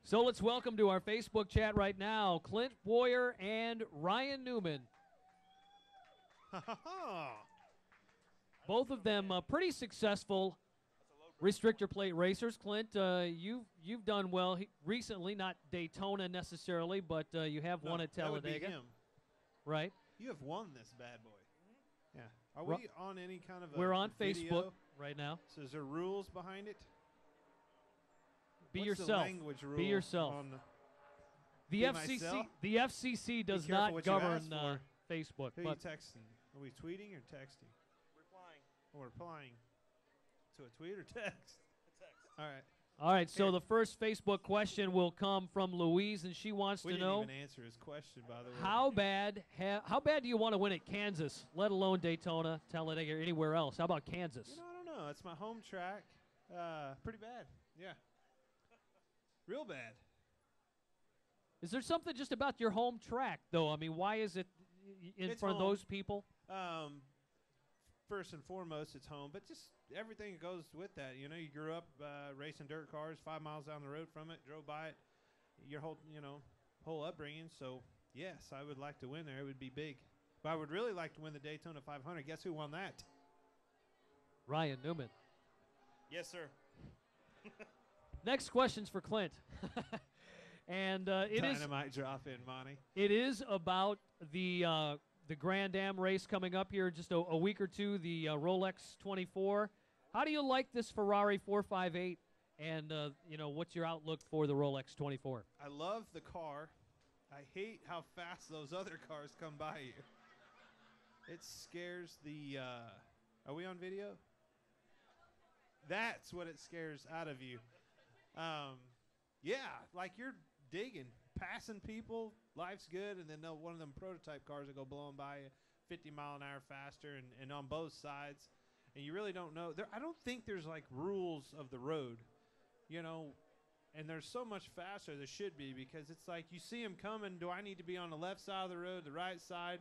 So let's welcome to our Facebook chat right now Clint Bowyer and Ryan Newman. Both of them pretty successful restrictor plate racers. Clint, you've done well recently, not Daytona necessarily, but you have won at Talladega. That would be him. Right. You have won this bad boy. Yeah. Are we on any kind of We're on video? Facebook right now. So is there rules behind it? Be What's yourself. The language rule Be yourself. On the FCC. myself? The FCC does not govern Facebook. Who are you but texting? Are we tweeting or texting? Replying. Oh, we're replying to a tweet or text. Text. All right. all right. So the first Facebook question will come from Louise, and she wants We to didn't know even answer his question, by the way. how bad do you want to win at Kansas, let alone Daytona, Talladega, or anywhere else? How about Kansas? You know, I don't know. It's my home track. Pretty bad. Yeah. Real bad. Is there something just about your home track, though? I mean, why is it in It's front of home. those people? First and foremost, it's home, but just everything that goes with that. You know, you grew up racing dirt cars 5 miles down the road from it, drove by it your whole upbringing. So, yes, I would like to win there. It would be big. But I would really like to win the Daytona 500. Guess who won that? Ryan Newman. Yes, sir. Next question's for Clint. And it is Dynamite drop in, Monty. it is about the Grand Am race coming up here in just a week or two, the Rolex 24. How do you like this Ferrari 458? And, what's your outlook for the Rolex 24? I love the car. I hate how fast those other cars come by you. It scares the are we on video? That's what it scares out of you. Yeah, like you're digging, passing people, life's good, and then one of them prototype cars will go blowing by you 50 mile an hour faster and on both sides. And you really don't know. I don't think there's like rules of the road, and there's so much faster there should be, because it's like you see them coming. Do I need to be on the left side of the road, the right side?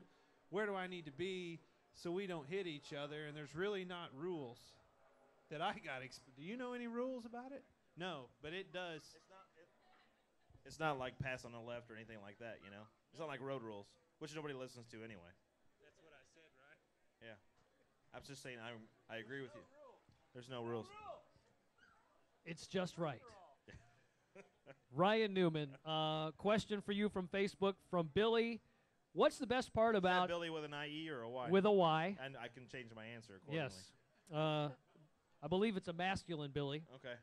Where do I need to be so we don't hit each other? And there's really not rules that I got. Do you know any rules about it? No, but it does. It's not like pass on the left or anything like that, It's not like road rules, which nobody listens to anyway. That's what I said, right? Yeah. I'm just saying I agree with you. There's no rules. It's just right. Ryan Newman, question for you from Facebook from Billy. What's the best part Is that about Billy with an IE or a Y? with a Y? And I can change my answer accordingly. Yes. I believe it's a masculine Billy. Okay.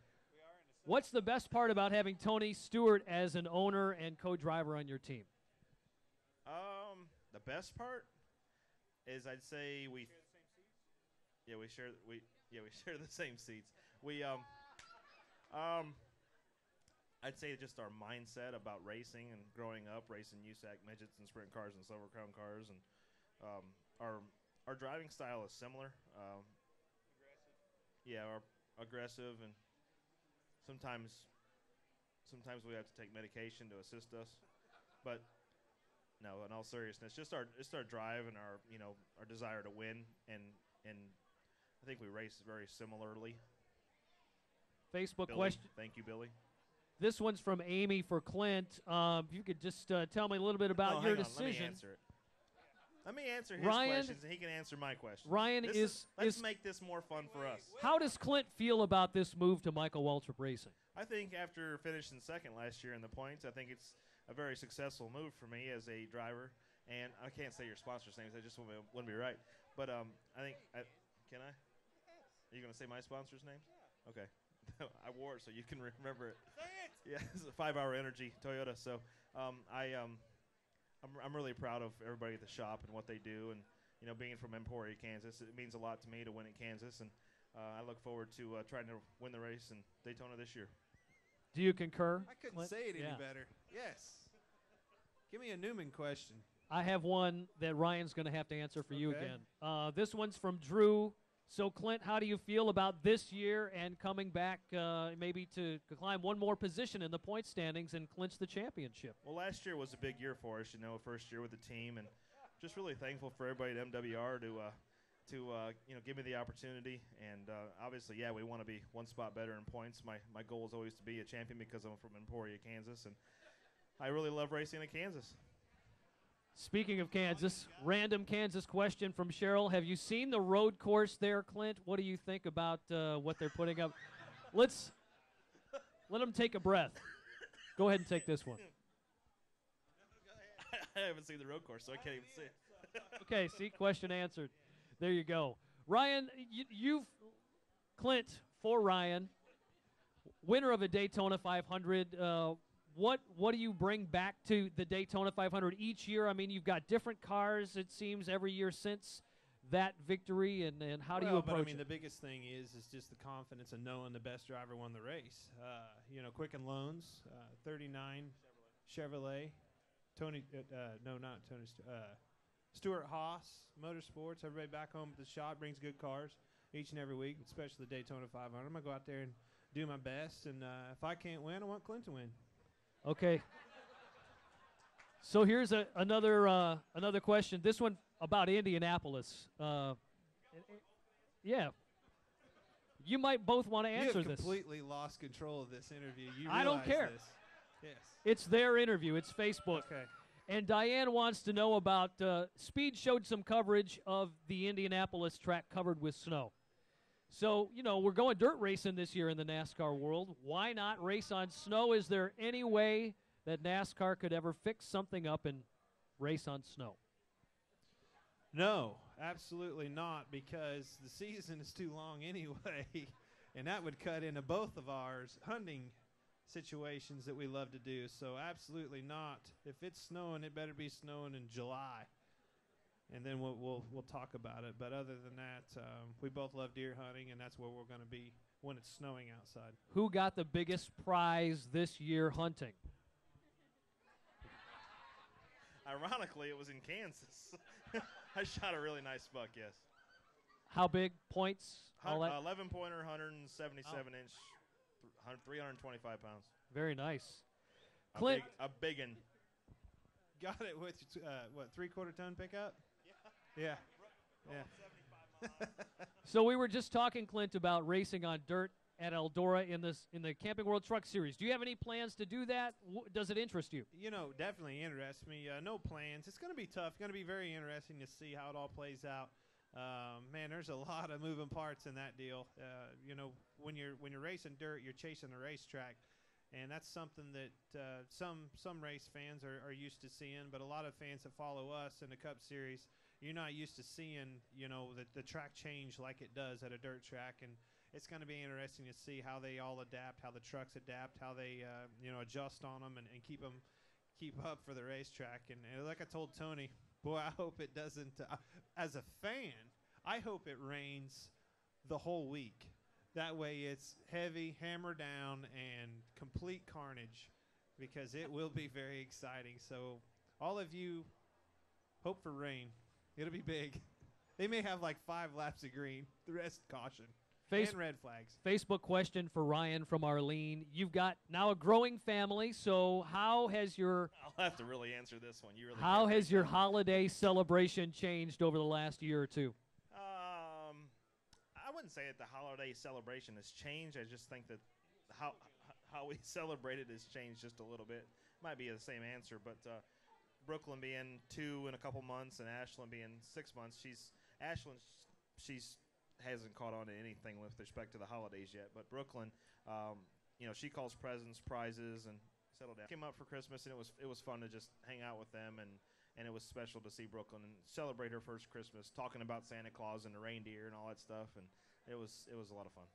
What's the best part about having Tony Stewart as an owner and co-driver on your team? The best part is I'd say we share the same seats. I'd say just our mindset about racing and growing up racing USAC midgets and sprint cars and Silver Crown cars, and our driving style is similar. Our aggressive, and sometimes we have to take medication to assist us, but no, in all seriousness, just our drive and our desire to win, and I think we race very similarly. Facebook Billy, question. thank you, Billy. This one's from Amy for Clint. If you could just tell me a little bit about your decision. Let me answer it. Let me answer his Ryan, questions, and he can answer my questions. Ryan let's make this more fun for us. How does Clint feel about this move to Michael Waltrip Racing? I think after finishing second last year in the points, I think it's a very successful move for me as a driver. And I can't say your sponsors' names; I just wouldn't be right. But I think can I? Are you going to say my sponsors' names? Yeah. Okay. I wore it so you can remember it. Say it. Yeah, it's a 5-Hour Energy Toyota. So I'm really proud of everybody at the shop and what they do, and being from Emporia, Kansas, it means a lot to me to win at Kansas, and I look forward to trying to win the race in Daytona this year. Do you concur? I couldn't Clint? say it any Yeah. better. Yes. Give me a Newman question. I have one that Ryan's going to have to answer for you Okay. again. This one's from Drew. So, Clint, how do you feel about this year and coming back maybe to climb one more position in the point standings and clinch the championship? Well, last year was a big year for us, first year with the team, and just really thankful for everybody at MWR to give me the opportunity. And obviously, yeah, we want to be one spot better in points. My goal is always to be a champion because I'm from Emporia, Kansas, and I really love racing in Kansas. Speaking of Kansas, random Kansas question from Cheryl. Have you seen the road course there, Clint? What do you think about what they're putting up? Let them take a breath. Go ahead and take this one. I haven't seen the road course, so I can't even see it. Okay, see, question answered. There you go. Ryan, Clint, for Ryan, winner of a Daytona 500. What do you bring back to the Daytona 500 each year? I mean, you've got different cars, it seems, every year since that victory, and how do you approach it? The biggest thing is just the confidence of knowing the best driver won the race. Quicken Loans, 39 Chevrolet. Stuart Haas Motorsports. Everybody back home at the shop brings good cars each and every week, especially the Daytona 500. I'm going to go out there and do my best, and if I can't win, I want Clint to win. Okay. So here's another question. This one about Indianapolis. Yeah. You might both want to answer You have this. completely lost control of this interview. I don't care. This. Yes. It's their interview. It's Facebook. Okay. And Diane wants to know about Speed showed some coverage of the Indianapolis track covered with snow. So, we're going dirt racing this year in the NASCAR world. Why not race on snow? Is there any way that NASCAR could ever fix something up and race on snow? No, absolutely not, because the season is too long anyway, and that would cut into both of ours hunting situations that we love to do. So absolutely not. If it's snowing, it better be snowing in July. And then we'll talk about it. But other than that, we both love deer hunting, and that's where we're going to be when it's snowing outside. Who got the biggest prize this year hunting? Ironically, it was in Kansas. I shot a really nice buck, yes. How big? Points? All that? 11-pointer, 177-inch, 325 pounds. Very nice. Clint. A biggin. Got it with, 3/4 ton pickup? Yeah. So we were just talking, Clint, about racing on dirt at Eldora in the Camping World Truck Series. Do you have any plans to do that? Does it interest you? Definitely interests me. No plans. It's going to be tough. Going to be very interesting to see how it all plays out. Man, there's a lot of moving parts in that deal. When you're racing dirt, you're chasing the racetrack. And that's something that some race fans are used to seeing, but a lot of fans that follow us in the Cup Series, you're not used to seeing, the track change like it does at a dirt track. And it's going to be interesting to see how they all adapt, how the trucks adapt, how they, adjust on them and keep up for the racetrack. And like I told Tony, boy, I hope it doesn't. As a fan, I hope it rains the whole week. That way it's heavy, hammer down, and complete carnage, because it will be very exciting. So all of you, hope for rain. It'll be big. They may have like 5 laps of green. The rest, caution. And red flags. Facebook question for Ryan from Arlene. You've got now a growing family, so how has your... I'll have to really answer this one. How has your holiday celebration changed over the last year or two? I wouldn't say that the holiday celebration has changed. I just think that how we celebrate it has changed just a little bit. Might be the same answer, but Brooklyn being 2 in a couple months and Ashlyn being 6 months, she's hasn't caught on to anything with respect to the holidays yet. But Brooklyn, she calls presents, prizes, and settled down. Came up for Christmas, and it was fun to just hang out with them, and it was special to see Brooklyn and celebrate her first Christmas, talking about Santa Claus and the reindeer and all that stuff, and it was a lot of fun.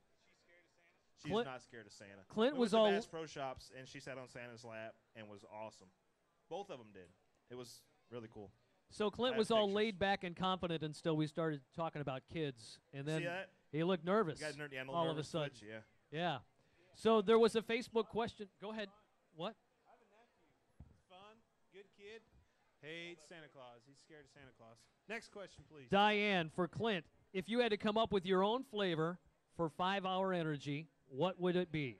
She's not scared of Santa. Clint we was went to all Bass Pro Shops, and she sat on Santa's lap and was awesome. Both of them did. It was really cool. So Clint was all laid back and confident until we started talking about kids, and then he looked nervous. All of a sudden, switch, yeah. So there was a Facebook question. Go ahead. What? I have a nephew. Fun, good kid. Hates Santa Claus. He's scared of Santa Claus. Next question, please. Diane, for Clint, if you had to come up with your own flavor for 5-hour energy, what would it be?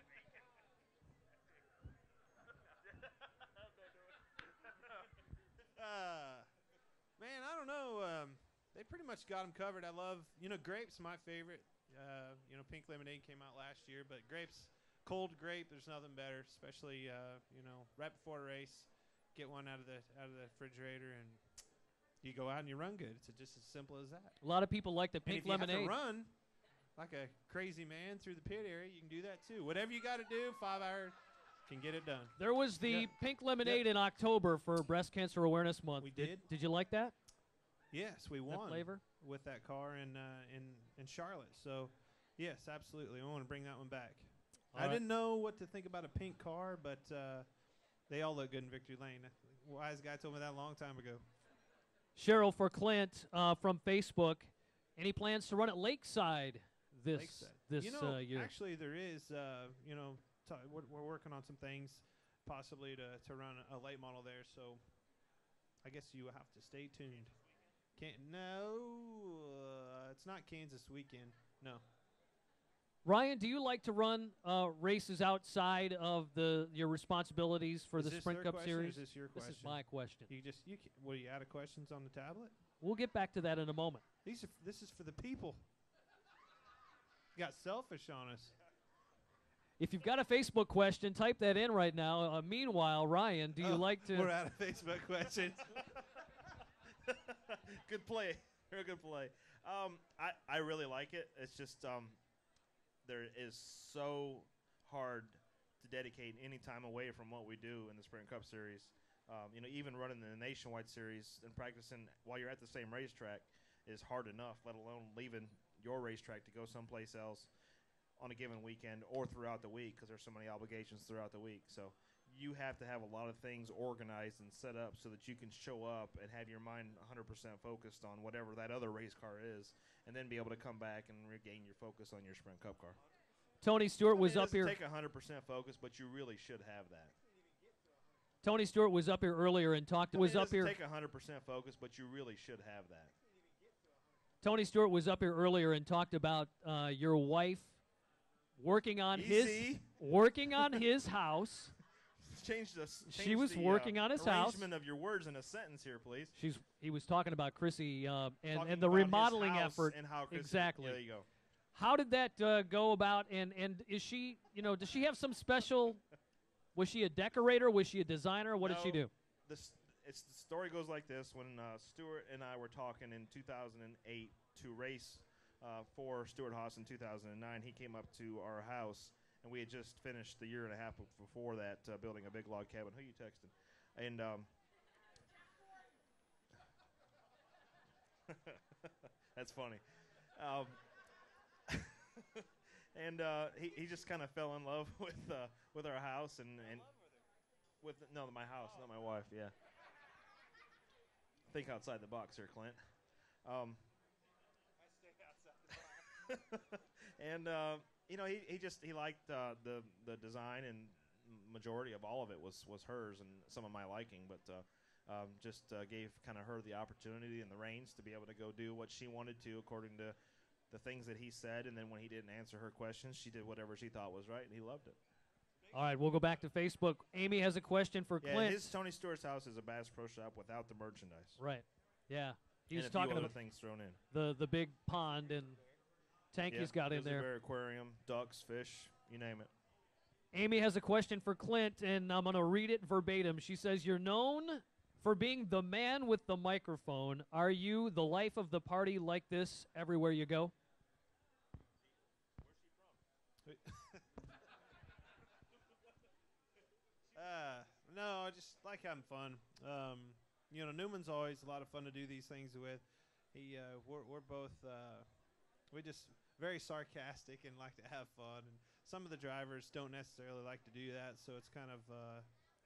Man, I don't know. they pretty much got them covered. I love, grapes, my favorite. Pink lemonade came out last year, but grapes, cold grape, there's nothing better, especially, right before a race. Get one out of the refrigerator, and you go out and you run good. It's just as simple as that. A lot of people like the And pink if you lemonade. have to run like a crazy man through the pit area, you can do that too. Whatever you got to do, 5 hours, can get it done. There was the pink lemonade in October for Breast Cancer Awareness Month. We did. Did you like that? Yes, we won That flavor? with that car in Charlotte. So, yes, absolutely. I want to bring that one back. I didn't know what to think about a pink car, but they all look good in Victory Lane. Wise guy told me that a long time ago. Cheryl for Clint from Facebook. Any plans to run at Lakeside this year? Actually, there is. We're working on some things, possibly to run a late model there. So, I guess you will have to stay tuned. It's not Kansas weekend. No. Ryan, do you like to run races outside of your responsibilities for the Sprint Cup Series? Is this your question? This is my question. What are you out of questions on the tablet? We'll get back to that in a moment. This is for the people. You got selfish on us. If you've got a Facebook question, type that in right now. Meanwhile, Ryan, do you like to? We're out of Facebook questions. Good play. Real good play. I really like it. It's just there is so hard to dedicate any time away from what we do in the Sprint Cup Series. Even running the Nationwide Series and practicing while you're at the same racetrack is hard enough, let alone leaving your racetrack to go someplace else on a given weekend or throughout the week because there's so many obligations throughout the week. So you have to have a lot of things organized and set up so that you can show up and have your mind 100% focused on whatever that other race car is, and then be able to come back and regain your focus on your Sprint Cup car. Tony Stewart was up here. Take 100% focus, but you really should have that. Tony Stewart was up here earlier and talked. Take 100% focus, but you really should have that. Tony Stewart was up here earlier and talked about your wife working on his house. She was working on his house. Arrangement of your words in a sentence here, please. He was talking about Chrissy and the remodeling effort. And how Chrissy, exactly. There you go. How did that go about? And is she, does she have some special? Was she a decorator? Was she a designer? What did she do? The story goes like this. When Stuart and I were talking in 2008 to race for Stuart Haas in 2009, he came up to our house, and we had just finished the year and a half before that building a big log cabin. Who you texting? And that's funny. And he just kind of fell in love with our house and with my house, not my wife. Yeah. Think outside the box here, Clint. I stay outside the box. And he liked the design, and majority of all of it was hers and some of my liking, but gave kind of her the opportunity and the reins to be able to go do what she wanted to according to the things that he said, and then when he didn't answer her questions, she did whatever she thought was right, and he loved it. All right, we'll go back to Facebook. Amy has a question for Clint. His Tony Stewart's house is a Bass Pro Shop without the merchandise. Right. Yeah. He's and talking about about things thrown in. the big pond and tank he's got in there. A bear aquarium, ducks, fish, you name it. Amy has a question for Clint, and I'm going to read it verbatim. She says, "You're known for being the man with the microphone. Are you the life of the party like this everywhere you go?" Where's she from? No, I just like having fun. Newman's always a lot of fun to do these things with. We're both we just very sarcastic and like to have fun. And some of the drivers don't necessarily like to do that, so it's kind of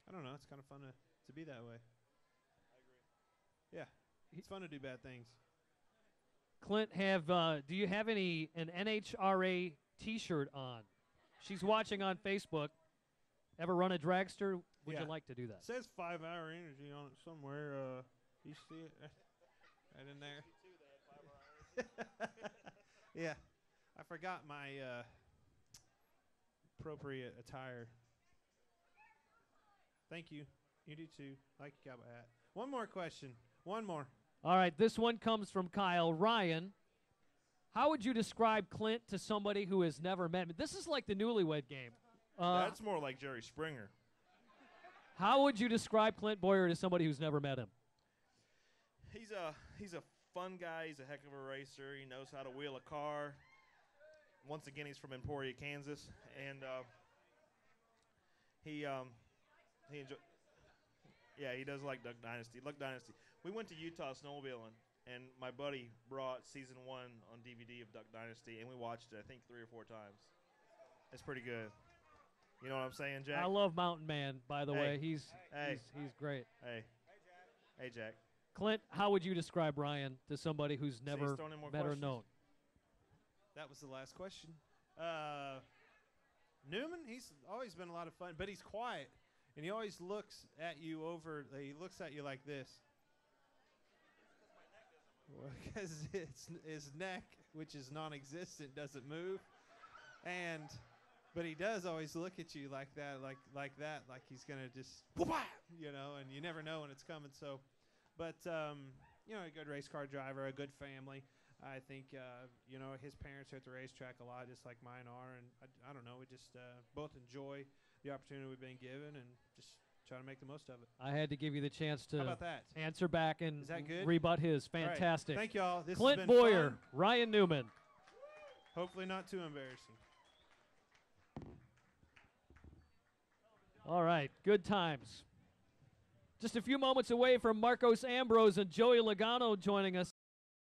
I don't know. It's kind of fun to be that way. I agree. Yeah, it's fun to do bad things. Clint, do you have an NHRA T-shirt on? She's watching on Facebook. Ever run a dragster? Would you like to do that? It says 5 Hour Energy on it somewhere. You see it right in there? Yeah. I forgot my appropriate attire. Thank you. You do too. Like your cowboy hat. One more question. One more. All right, this one comes from Kyle Ryan. How would you describe Clint to somebody who has never met him? This is like the newlywed game. That's more like Jerry Springer. How would you describe Clint Bowyer to somebody who's never met him? He's a fun guy. He's a heck of a racer. He knows how to wheel a car. Once again, he's from Emporia, Kansas, and he enjoy. Yeah, he does like Duck Dynasty. We went to Utah snowmobiling, and my buddy brought season 1 on DVD of Duck Dynasty, and we watched it, I think, 3 or 4 times. It's pretty good. You know what I'm saying, Jack? I love Mountain Man, by the way. He's great. Hey, Jack. Clint, how would you describe Ryan to somebody who's never met or known? That was the last question. Newman, he's always been a lot of fun, but he's quiet, and he always looks at you he looks at you like this. Because his neck, which is non-existent, doesn't move, but he does always look at you like that, like he's gonna just, and you never know when it's coming. So, but a good race car driver, a good family. I think his parents are at the racetrack a lot, just like mine are, and I don't know, we just both enjoy the opportunity we've been given and just try to make the most of it. I had to give you the chance to How about that? answer back and Is that good? rebut his. All right. Fantastic. Thank you all. This Clint has been Bowyer, fun. Ryan Newman. Hopefully not too embarrassing. All right, good times. Just a few moments away from Marcos Ambrose and Joey Logano joining us.